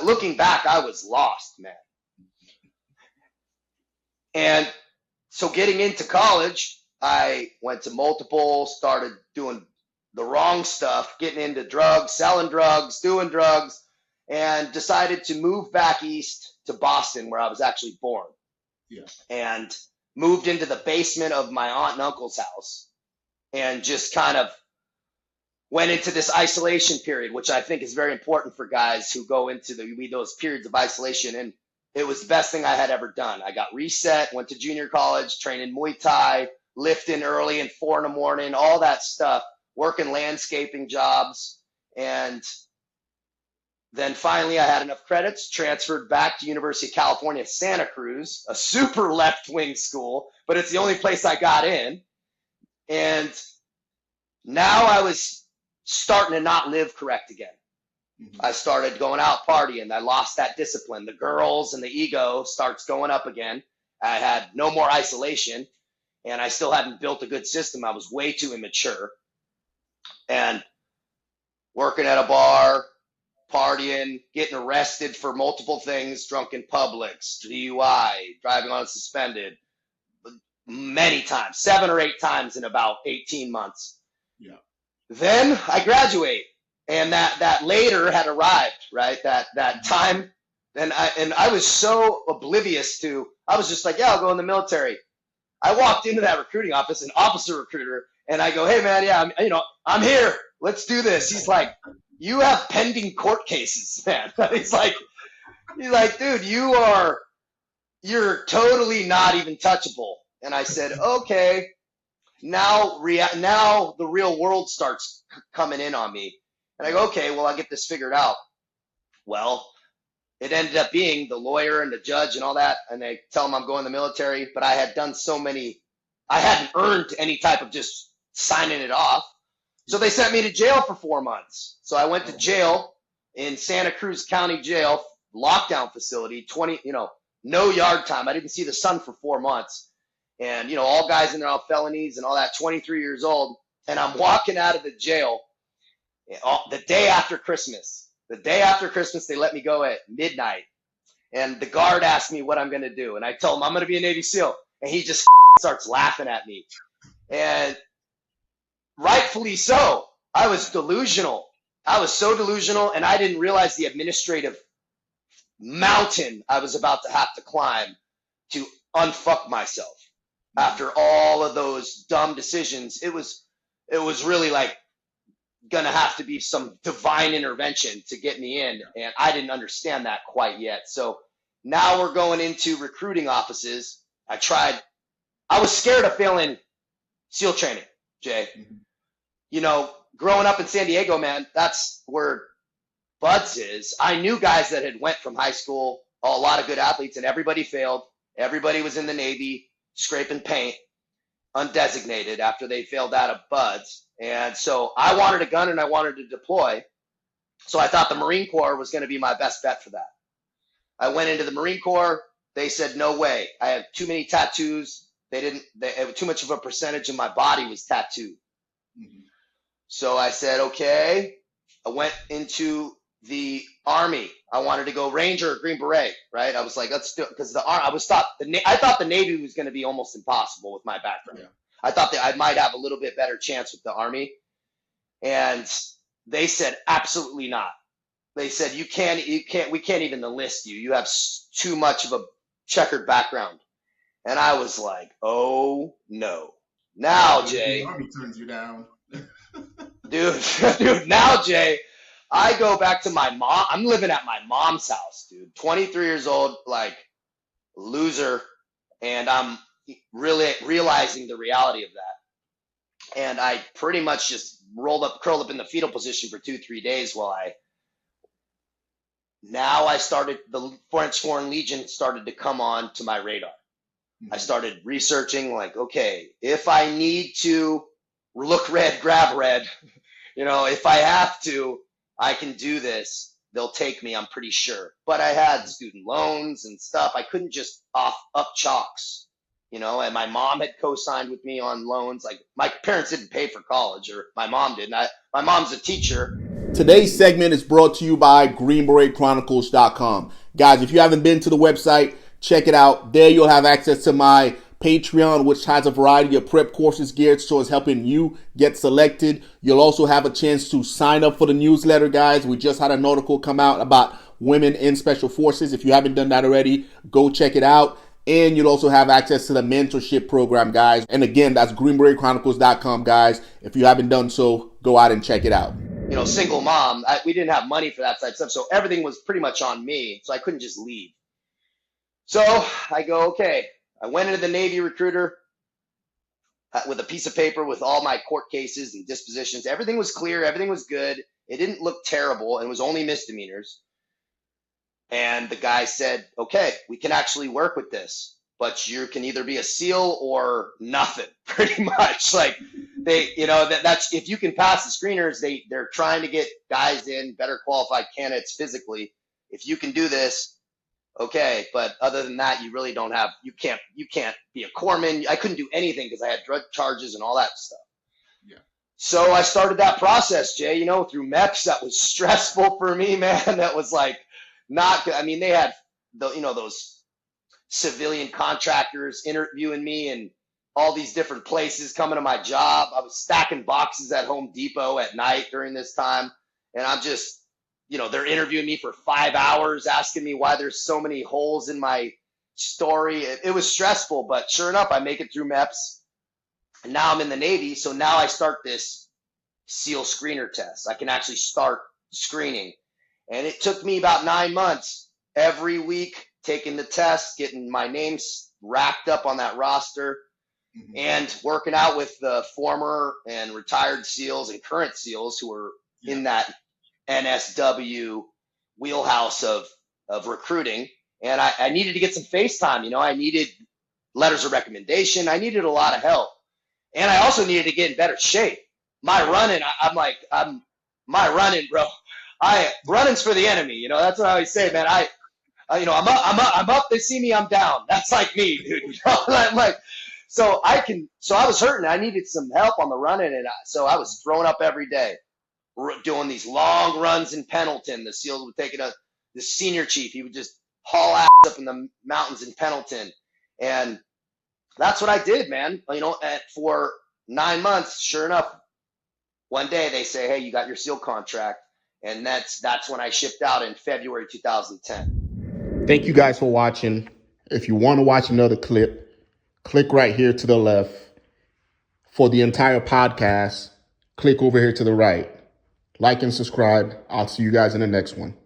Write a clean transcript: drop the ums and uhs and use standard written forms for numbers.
looking back, I was lost, man. And so getting into college, I went to multiple, started doing the wrong stuff, getting into drugs, selling drugs, doing drugs, and decided to move back east to Boston, where I was actually born. Yeah. And moved into the basement of my aunt and uncle's house and just kind of went into this isolation period, which I think is very important for guys who go into those periods of isolation. And it was the best thing I had ever done. I got reset, went to junior college, training Muay Thai, lifting early and 4 a.m, all that stuff, working landscaping jobs. And then finally I had enough credits, transferred back to University of California, Santa Cruz, a super left-wing school, but it's the only place I got in. And now I was starting to not live correct again. I started going out partying. I lost that discipline. The girls and the ego starts going up again. I had no more isolation, and I still hadn't built a good system. I was way too immature. And working at a bar, partying, getting arrested for multiple things, drunk in public, DUI, driving unsuspended, many times, 7 or 8 times in about 18 months. Yeah. Then I graduate, and that later had arrived, right? That time, and I was so oblivious to, I was just like, yeah, I'll go in the military. I walked into that recruiting office, an officer recruiter, and I go, hey man, yeah, I'm here. Let's do this. He's like, you have pending court cases, man. He's like, dude, you're totally not even touchable. And I said, okay. Now the real world starts coming in on me. And I go, okay, well, I'll get this figured out. Well, it ended up being the lawyer and the judge and all that. And they tell them I'm going to the military, but I had done I hadn't earned any type of just signing it off. So they sent me to jail for 4 months. So I went to jail in Santa Cruz County Jail, lockdown facility, no yard time. I didn't see the sun for 4 months. And, all guys in there, all felonies and all that, 23 years old. And I'm walking out of the jail the day after Christmas. The day after Christmas, they let me go at midnight. And the guard asked me what I'm going to do. And I told him I'm going to be a Navy SEAL. And he just starts laughing at me. And rightfully so. I was delusional. I was so delusional, and I didn't realize the administrative mountain I was about to have to climb to unfuck myself. After all of those dumb decisions, it was really like gonna have to be some divine intervention to get me in, and I didn't understand that quite yet. So now we're going into recruiting offices. I was scared of failing SEAL training, Jay. Growing up in San Diego, man, that's where Buds is. I knew guys that had went from high school, a lot of good athletes, and everybody failed. Everybody was in the Navy, scraping paint, undesignated after they failed out of Buds. And so I wanted a gun and I wanted to deploy. So I thought the Marine Corps was going to be my best bet for that. I went into the Marine Corps. They said, no way. I have too many tattoos. Too much of a percentage of my body was tattooed. Mm-hmm. So I said, okay. I went into the Army. I wanted to go Ranger or Green Beret, right? I was like, let's do it, because I thought the Navy was going to be almost impossible with my background. Yeah. I thought that I might have a little bit better chance with the Army, and they said absolutely not. They said we can't even enlist you. You have too much of a checkered background. And I was like, oh no. Now, Jay, the Army turns you down. dude, now, Jay, I go back to my mom. I'm living at my mom's house, dude. 23 years old, like loser, and I'm really realizing the reality of that. And I pretty much just curled up in the fetal position for 2-3 days while the French Foreign Legion started to come on to my radar. I started researching, like, okay, if I need to look red, grab red, if I have to, I can do this. They'll take me, I'm pretty sure. But I had student loans and stuff. I couldn't just up chalks, and my mom had co-signed with me on loans. Like, my parents didn't pay for college, or my mom didn't. My mom's a teacher, Today's segment is brought to you by Beret Guys, if you haven't been to the website, check it out. There you'll have access to my Patreon, which has a variety of prep courses geared towards helping you get selected. You'll also have a chance to sign up for the newsletter, guys. We just had an article come out about women in special forces. If you haven't done that already, go check it out. And you'll also have access to the mentorship program, guys. And again, that's GreenBeretChronicles.com, guys. If you haven't done so, go out and check it out. You know, single mom, we didn't have money for that type of stuff, so everything was pretty much on me, so I couldn't just leave. So I go, okay. I went into the Navy recruiter with a piece of paper with all my court cases and dispositions. Everything was clear. Everything was good. It didn't look terrible, and it was only misdemeanors. And the guy said, okay, we can actually work with this, but you can either be a SEAL or nothing, pretty much. Like that's if you can pass the screeners, they're trying to get guys in, better qualified candidates physically. If you can do this, okay, but other than that, you really don't have, you can't be a corpsman. I couldn't do anything because I had drug charges and all that stuff. Yeah. So I started that process, Jay, through MEPS. That was stressful for me, man. That was like, not good. I mean, they had those civilian contractors interviewing me and all these different places coming to my job. I was stacking boxes at Home Depot at night during this time. And I'm just, they're interviewing me for 5 hours, asking me why there's so many holes in my story. It was stressful, but sure enough, I make it through MEPS. And now I'm in the Navy. So now I start this SEAL screener test. I can actually start screening. And it took me about 9 months every week taking the test, getting my name racked up on that roster, and working out with the former and retired SEALs and current SEALs who were in that NSW wheelhouse of recruiting. And I needed to get some face time. I needed letters of recommendation. I needed a lot of help. And I also needed to get in better shape. My running, my running, bro. Running's for the enemy, that's what I always say, man. I'm up, they see me, I'm down. That's like me, dude. I'm like, so I was hurting. I needed some help on the running. And so I was throwing up every day, doing these long runs in Pendleton. The SEALs would take it the senior chief. He would just haul ass up in the mountains in Pendleton. And that's what I did, man. And for 9 months, sure enough, one day they say, hey, you got your SEAL contract. And that's when I shipped out in February 2010. Thank you guys for watching. If you want to watch another clip, click right here to the left. For the entire podcast, click over here to the right. Like and subscribe. I'll see you guys in the next one.